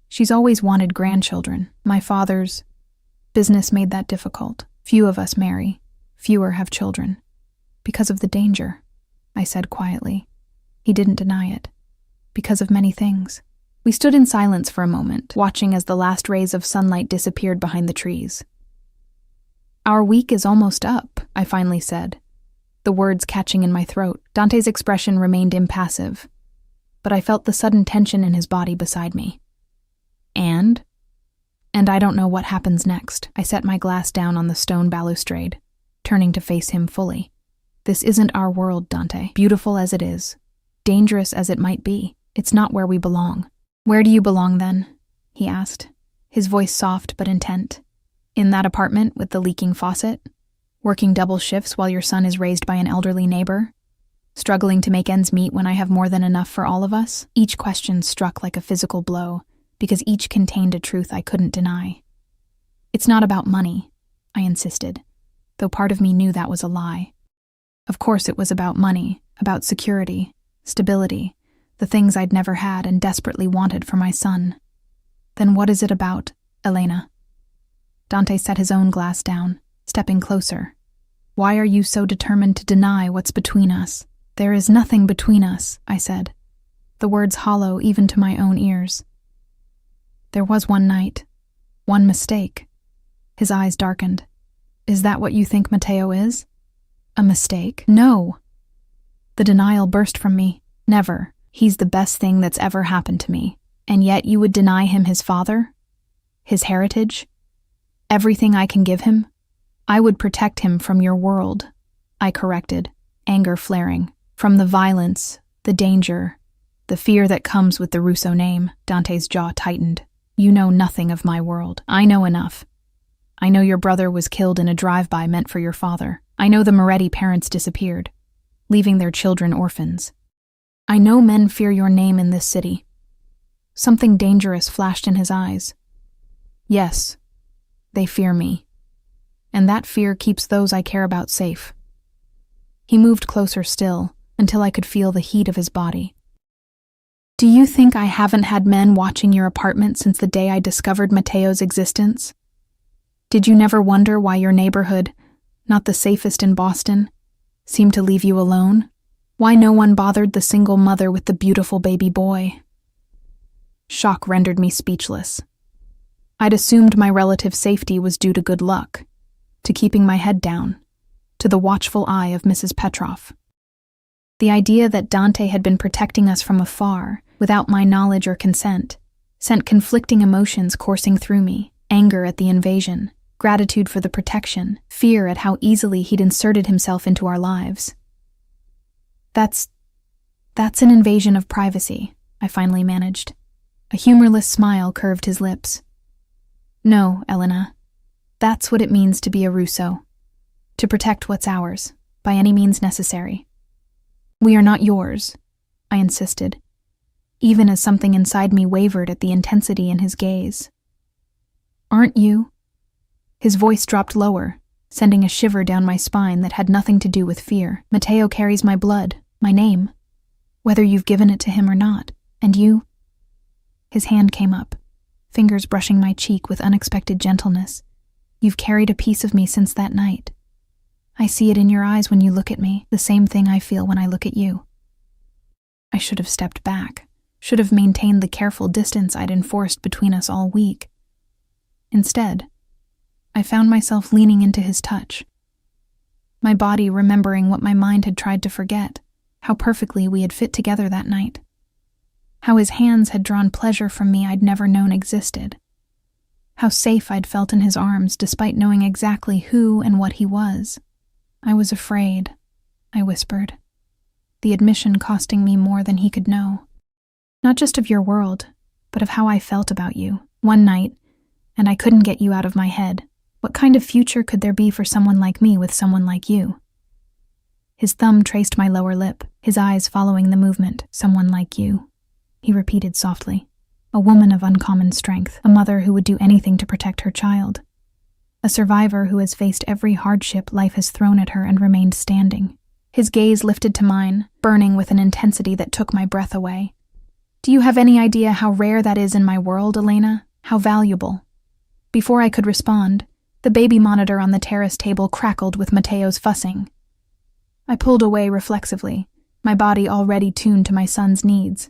She's always wanted grandchildren. My father's business made that difficult. Few of us marry. Fewer have children. Because of the danger, I said quietly. He didn't deny it. Because of many things. We stood in silence for a moment, watching as the last rays of sunlight disappeared behind the trees. Our week is almost up, I finally said, the words catching in my throat. Dante's expression remained impassive, but I felt the sudden tension in his body beside me. And I don't know what happens next. I set my glass down on the stone balustrade, turning to face him fully. This isn't our world, Dante. Beautiful as it is, dangerous as it might be, it's not where we belong. Where do you belong then? He asked, his voice soft but intent. In that apartment with the leaking faucet? Working double shifts while your son is raised by an elderly neighbor? Struggling to make ends meet when I have more than enough for all of us? Each question struck like a physical blow, because each contained a truth I couldn't deny. It's not about money, I insisted, though part of me knew that was a lie. Of course it was about money, about security, stability, the things I'd never had and desperately wanted for my son. Then what is it about, Elena? Dante set his own glass down, stepping closer. Why are you so determined to deny what's between us? There is nothing between us, I said, the words hollow even to my own ears. There was one night, one mistake. His eyes darkened. Is that what you think Matteo is? A mistake? No. The denial burst from me. Never. He's the best thing that's ever happened to me. And yet you would deny him his father? His heritage? Everything I can give him? I would protect him from your world, I corrected, anger flaring. From the violence, the danger, the fear that comes with the Russo name. Dante's jaw tightened. You know nothing of my world. I know enough. I know your brother was killed in a drive-by meant for your father. I know the Moretti parents disappeared, leaving their children orphans. I know men fear your name in this city. Something dangerous flashed in his eyes. Yes, they fear me. And that fear keeps those I care about safe. He moved closer still, until I could feel the heat of his body. Do you think I haven't had men watching your apartment since the day I discovered Matteo's existence? Did you never wonder why your neighborhood, not the safest in Boston, seemed to leave you alone? Why no one bothered the single mother with the beautiful baby boy? Shock rendered me speechless. I'd assumed my relative's safety was due to good luck, to keeping my head down, to the watchful eye of Mrs. Petroff. The idea that Dante had been protecting us from afar, without my knowledge or consent, sent conflicting emotions coursing through me. Anger at the invasion, gratitude for the protection, fear at how easily he'd inserted himself into our lives. That's an invasion of privacy, I finally managed. A humorless smile curved his lips. No, Elena, that's what it means to be a Russo. To protect what's ours, by any means necessary. We are not yours, I insisted, even as something inside me wavered at the intensity in his gaze. Aren't you? His voice dropped lower, sending a shiver down my spine that had nothing to do with fear. Matteo carries my blood, my name, whether you've given it to him or not. And you? His hand came up, fingers brushing my cheek with unexpected gentleness. You've carried a piece of me since that night. I see it in your eyes when you look at me, the same thing I feel when I look at you. I should have stepped back, should have maintained the careful distance I'd enforced between us all week. Instead, I found myself leaning into his touch. my body remembering what my mind had tried to forget, how perfectly we had fit together that night, how his hands had drawn pleasure from me I'd never known existed, how safe I'd felt in his arms despite knowing exactly who and what he was. I was afraid, I whispered, the admission costing me more than he could know. Not just of your world, but of how I felt about you. One night, and I couldn't get you out of my head. What kind of future could there be for someone like me with someone like you? His thumb traced my lower lip, his eyes following the movement. Someone like you, he repeated softly. A woman of uncommon strength, a mother who would do anything to protect her child. A survivor who has faced every hardship life has thrown at her and remained standing. His gaze lifted to mine, burning with an intensity that took my breath away. Do you have any idea how rare that is in my world, Elena? How valuable? Before I could respond, the baby monitor on the terrace table crackled with Mateo's fussing. I pulled away reflexively, my body already tuned to my son's needs.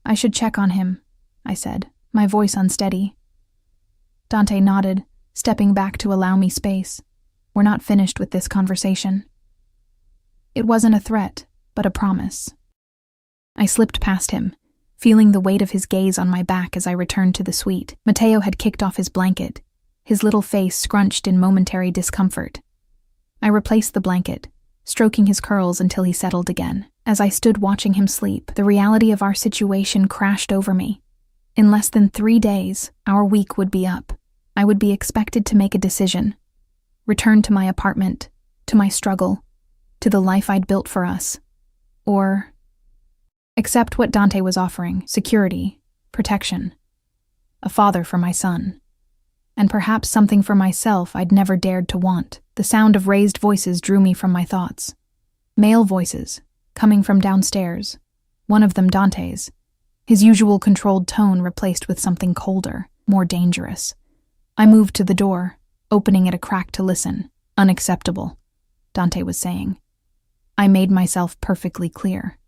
I should check on him, I said, my voice unsteady. Dante nodded, stepping back to allow me space. We're not finished with this conversation. It wasn't a threat, but a promise. I slipped past him, feeling the weight of his gaze on my back as I returned to the suite. Mateo had kicked off his blanket, his little face scrunched in momentary discomfort. I replaced the blanket, stroking his curls until he settled again. As I stood watching him sleep, the reality of our situation crashed over me. In less than 3 days, our week would be up. I would be expected to make a decision. Return to my apartment, to my struggle, to the life I'd built for us. Or accept what Dante was offering: security, protection, a father for my son, and perhaps something for myself I'd never dared to want. The sound of raised voices drew me from my thoughts. Male voices, coming from downstairs, one of them Dante's, his usual controlled tone replaced with something colder, more dangerous. I moved to the door, opening it a crack to listen. Unacceptable, Dante was saying. I made myself perfectly clear.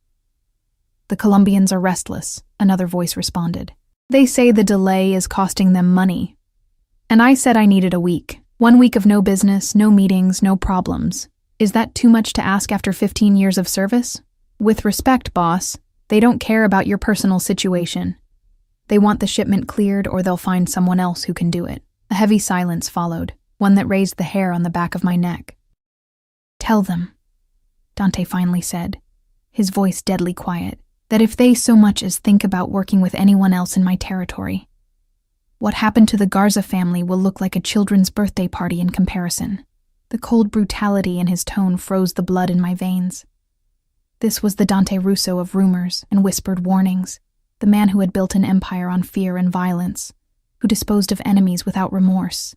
The Colombians are restless, another voice responded. They say the delay is costing them money. And I said I needed a week. 1 week of no business, no meetings, no problems. Is that too much to ask after 15 years of service? With respect, boss, they don't care about your personal situation. They want the shipment cleared or they'll find someone else who can do it. A heavy silence followed, one that raised the hair on the back of my neck. Tell them, Dante finally said, his voice deadly quiet, that if they so much as think about working with anyone else in my territory, what happened to the Garza family will look like a children's birthday party in comparison. The cold brutality in his tone froze the blood in my veins. This was the Dante Russo of rumors and whispered warnings, the man who had built an empire on fear and violence, who disposed of enemies without remorse,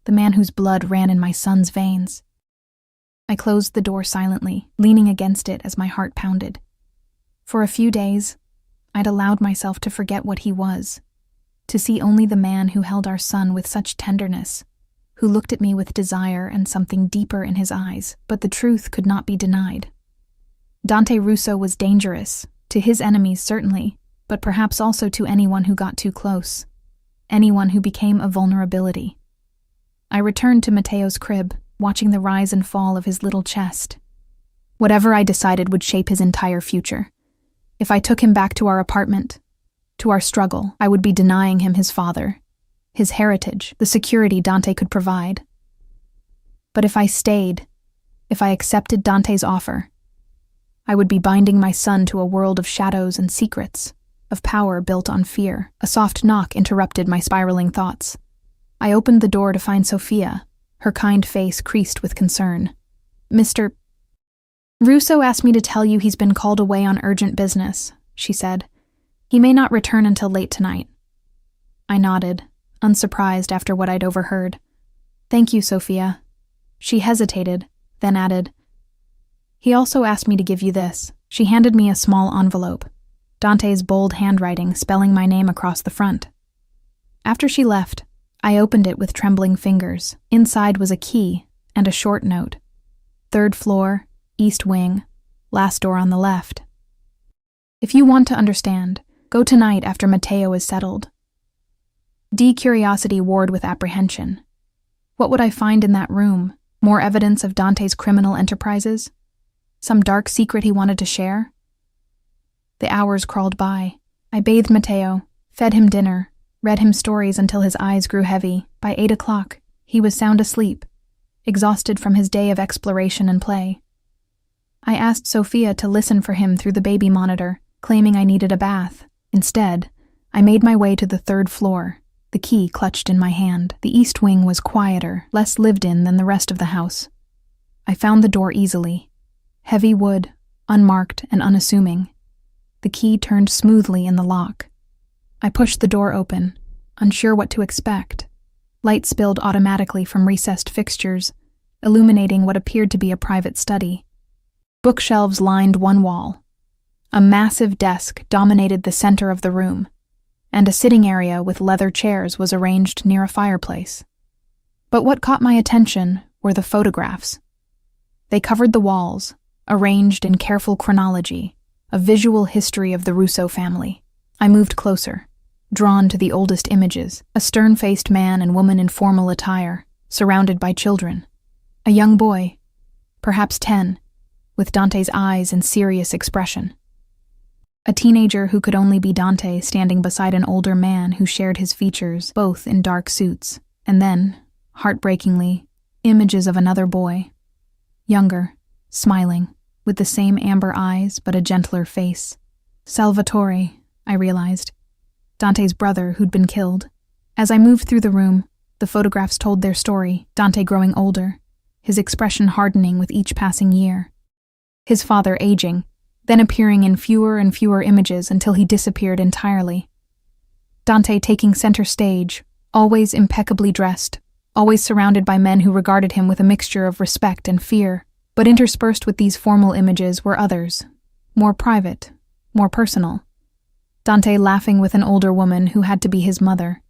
the man whose blood ran in my son's veins. I closed the door silently, leaning against it as my heart pounded. For a few days, I'd allowed myself to forget what he was, to see only the man who held our son with such tenderness, who looked at me with desire and something deeper in his eyes, but the truth could not be denied. Dante Russo was dangerous, to his enemies certainly, but perhaps also to anyone who got too close, anyone who became a vulnerability. I returned to Mateo's crib, watching the rise and fall of his little chest. Whatever I decided would shape his entire future. If I took him back to our apartment, to our struggle, I would be denying him his father, his heritage, the security Dante could provide. But if I stayed, if I accepted Dante's offer, I would be binding my son to a world of shadows and secrets, of power built on fear. A soft knock interrupted my spiraling thoughts. I opened the door to find Sophia, her kind face creased with concern. Mr. Russo asked me to tell you he's been called away on urgent business, she said. He may not return until late tonight. I nodded, unsurprised after what I'd overheard. Thank you, Sophia. She hesitated, then added, he also asked me to give you this. She handed me a small envelope, Dante's bold handwriting spelling my name across the front. After she left, I opened it with trembling fingers. Inside was a key and a short note. 3rd floor, east wing, last door on the left. If you want to understand, go tonight after Mateo is settled. D. Curiosity warred with apprehension. What would I find in that room, More evidence of Dante's criminal enterprises? Some dark secret he wanted to share? The hours crawled by. I bathed Matteo, fed him dinner, read him stories until his eyes grew heavy. By 8 o'clock, he was sound asleep, exhausted from his day of exploration and play. I asked Sophia to listen for him through the baby monitor, claiming I needed a bath. Instead, I made my way to the 3rd floor, the key clutched in my hand. The east wing was quieter, less lived in than the rest of the house. I found the door easily. Heavy wood, unmarked and unassuming. The key turned smoothly in the lock. I pushed the door open, unsure what to expect. Light spilled automatically from recessed fixtures, illuminating what appeared to be a private study. Bookshelves lined one wall. A massive desk dominated the center of the room, and a sitting area with leather chairs was arranged near a fireplace. But what caught my attention were the photographs. They covered the walls, arranged in careful chronology, a visual history of the Russo family. I moved closer, drawn to the oldest images, a stern-faced man and woman in formal attire, surrounded by children. A young boy, perhaps 10, with Dante's eyes in serious expression. A teenager who could only be Dante standing beside an older man who shared his features, both in dark suits. And then, heartbreakingly, images of another boy. Younger, smiling, with the same amber eyes but a gentler face. Salvatore, I realized. Dante's brother who'd been killed. As I moved through the room, the photographs told their story, Dante growing older, his expression hardening with each passing year. His father aging, then appearing in fewer and fewer images until he disappeared entirely. Dante taking center stage, always impeccably dressed, always surrounded by men who regarded him with a mixture of respect and fear. But interspersed with these formal images were others, more private, more personal. Dante laughing with an older woman who had to be his mother.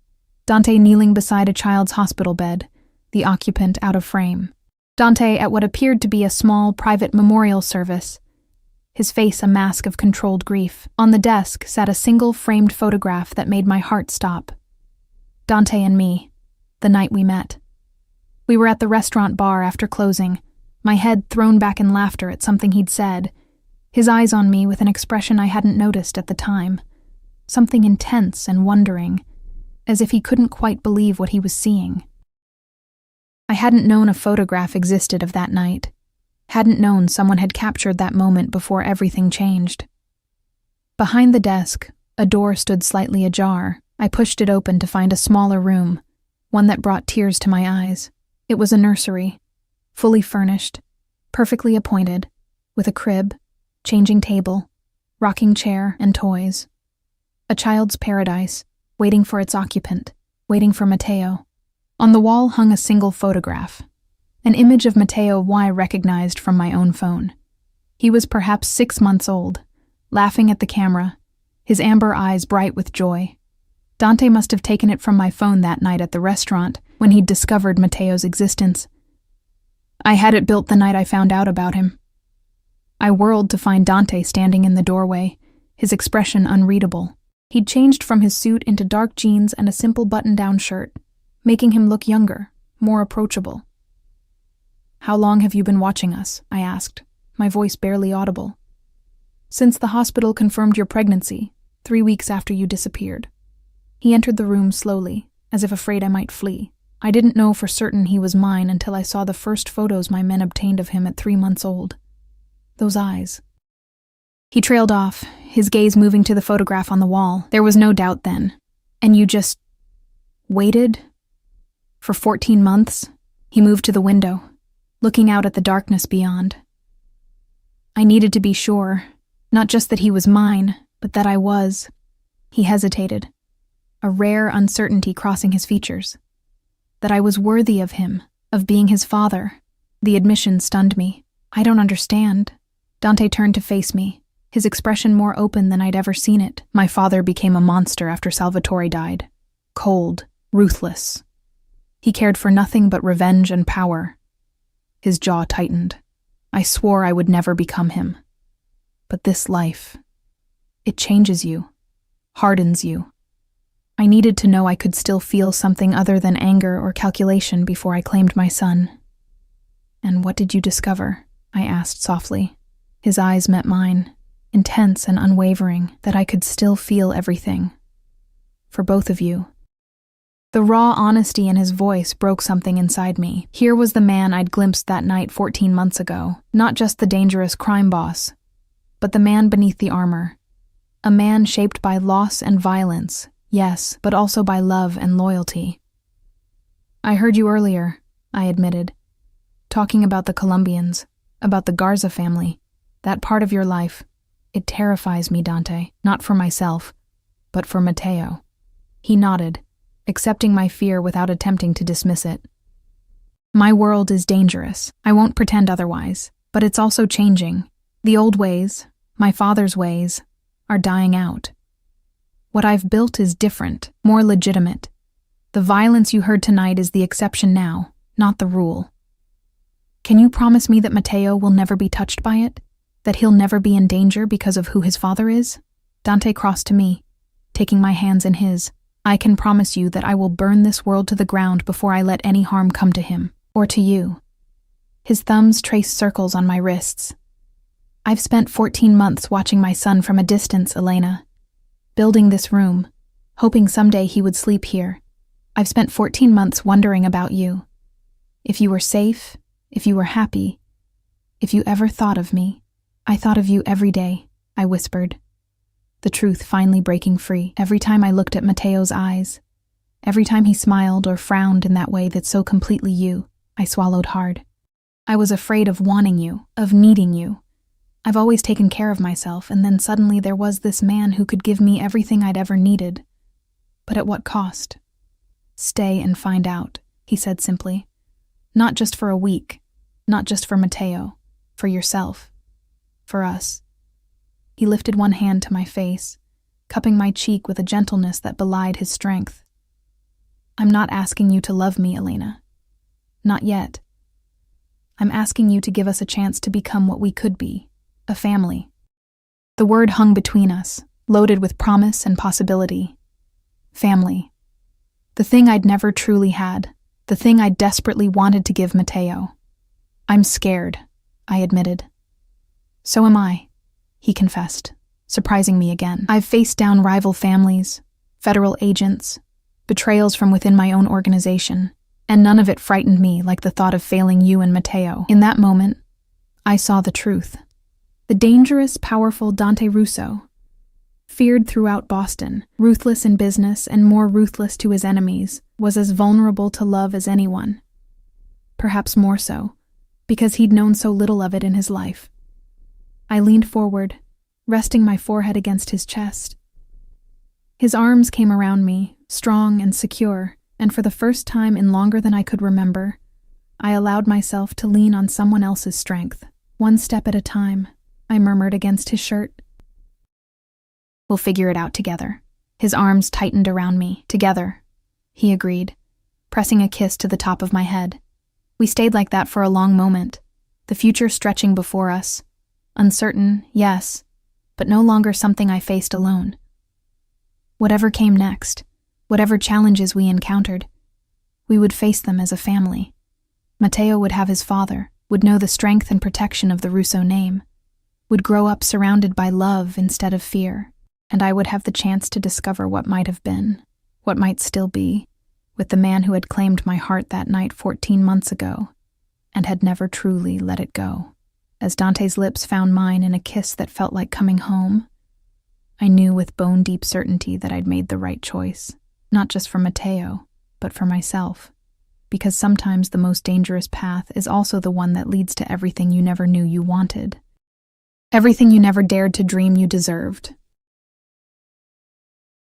Dante kneeling beside a child's hospital bed, the occupant out of frame. Dante at what appeared to be a small private memorial service, his face a mask of controlled grief. On the desk sat a single framed photograph that made my heart stop. Dante and me, the night we met. We were at the restaurant bar after closing, my head thrown back in laughter at something he'd said, his eyes on me with an expression I hadn't noticed at the time, something intense and wondering, as if he couldn't quite believe what he was seeing. I hadn't known a photograph existed of that night, hadn't known someone had captured that moment before everything changed. Behind the desk, a door stood slightly ajar. I pushed it open to find a smaller room, one that brought tears to my eyes. It was a nursery, fully furnished, perfectly appointed, with a crib, changing table, rocking chair, and toys. A child's paradise, waiting for its occupant, waiting for Matteo. On the wall hung a single photograph, an image of Matteo I recognized from my own phone. He was perhaps 6 months old, laughing at the camera, his amber eyes bright with joy. Dante must have taken it from my phone that night at the restaurant when he'd discovered Matteo's existence. I had it built the night I found out about him. I whirled to find Dante standing in the doorway, his expression unreadable. He'd changed from his suit into dark jeans and a simple button-down shirt, making him look younger, more approachable. "How long have you been watching us?" I asked, my voice barely audible. "Since the hospital confirmed your pregnancy, 3 weeks after you disappeared." He entered the room slowly, as if afraid I might flee. I didn't know for certain he was mine until I saw the first photos my men obtained of him at 3 months old. Those eyes. He trailed off, his gaze moving to the photograph on the wall. There was no doubt then. "And you just waited? For 14 months?" He moved to the window, looking out at the darkness beyond. I needed to be sure, not just that he was mine, but that I was. He hesitated, a rare uncertainty crossing his features. That I was worthy of him, of being his father. The admission stunned me. "I don't understand." Dante turned to face me, his expression more open than I'd ever seen it. "My father became a monster after Salvatore died. Cold, ruthless. He cared for nothing but revenge and power." His jaw tightened. I swore I would never become him. But this life, it changes you, hardens you. I needed to know I could still feel something other than anger or calculation before I claimed my son. "And what did you discover?" I asked softly. His eyes met mine, intense and unwavering, that I could still feel everything. "For both of you." The raw honesty in his voice broke something inside me. Here was the man I'd glimpsed that night 14 months ago, not just the dangerous crime boss, but the man beneath the armor. A man shaped by loss and violence, yes, but also by love and loyalty. "I heard you earlier," I admitted, "talking about the Colombians, about the Garza family, that part of your life. It terrifies me, Dante, not for myself, but for Matteo." He nodded, accepting my fear without attempting to dismiss it. "My world is dangerous. I won't pretend otherwise, but it's also changing. The old ways, my father's ways, are dying out. What I've built is different, more legitimate. The violence you heard tonight is the exception now, not the rule. Can you promise me that Matteo will never be touched by it? That he'll never be in danger because of who his father is?" Dante crossed to me, taking my hands in his. "I can promise you that I will burn this world to the ground before I let any harm come to him, or to you." His thumbs traced circles on my wrists. "I've spent 14 months watching my son from a distance, Elena. Building this room, hoping someday he would sleep here. I've spent 14 months wondering about you. If you were safe, if you were happy, if you ever thought of me. I thought of you every day," I whispered, the truth finally breaking free. Every time I looked at Matteo's eyes, every time he smiled or frowned in that way that's so completely you, I swallowed hard. I was afraid of wanting you, of needing you. I've always taken care of myself, and then suddenly there was this man who could give me everything I'd ever needed. But at what cost? "Stay and find out," he said simply. "Not just for a week, not just for Matteo, for yourself, for us." He lifted one hand to my face, cupping my cheek with a gentleness that belied his strength. "I'm not asking you to love me, Elena. Not yet. I'm asking you to give us a chance to become what we could be, a family." The word hung between us, loaded with promise and possibility. Family. The thing I'd never truly had, the thing I desperately wanted to give Matteo. "I'm scared," I admitted. "So am I," he confessed, surprising me again. "I've faced down rival families, federal agents, betrayals from within my own organization, and none of it frightened me like the thought of failing you and Matteo. In that moment, I saw the truth. The dangerous, powerful Dante Russo, feared throughout Boston, ruthless in business and more ruthless to his enemies, was as vulnerable to love as anyone. Perhaps more so, because he'd known so little of it in his life. I leaned forward, resting my forehead against his chest. His arms came around me, strong and secure, and for the first time in longer than I could remember, I allowed myself to lean on someone else's strength. "One step at a time," I murmured against his shirt. "We'll figure it out together." His arms tightened around me. "Together," he agreed, pressing a kiss to the top of my head. We stayed like that for a long moment, the future stretching before us. Uncertain, yes, but no longer something I faced alone. Whatever came next, whatever challenges we encountered, we would face them as a family. Matteo would have his father, would know the strength and protection of the Russo name, would grow up surrounded by love instead of fear, and I would have the chance to discover what might have been, what might still be, with the man who had claimed my heart that night 14 months ago, and had never truly let it go. As Dante's lips found mine in a kiss that felt like coming home, I knew with bone-deep certainty that I'd made the right choice, not just for Matteo, but for myself, because sometimes the most dangerous path is also the one that leads to everything you never knew you wanted. Everything you never dared to dream you deserved.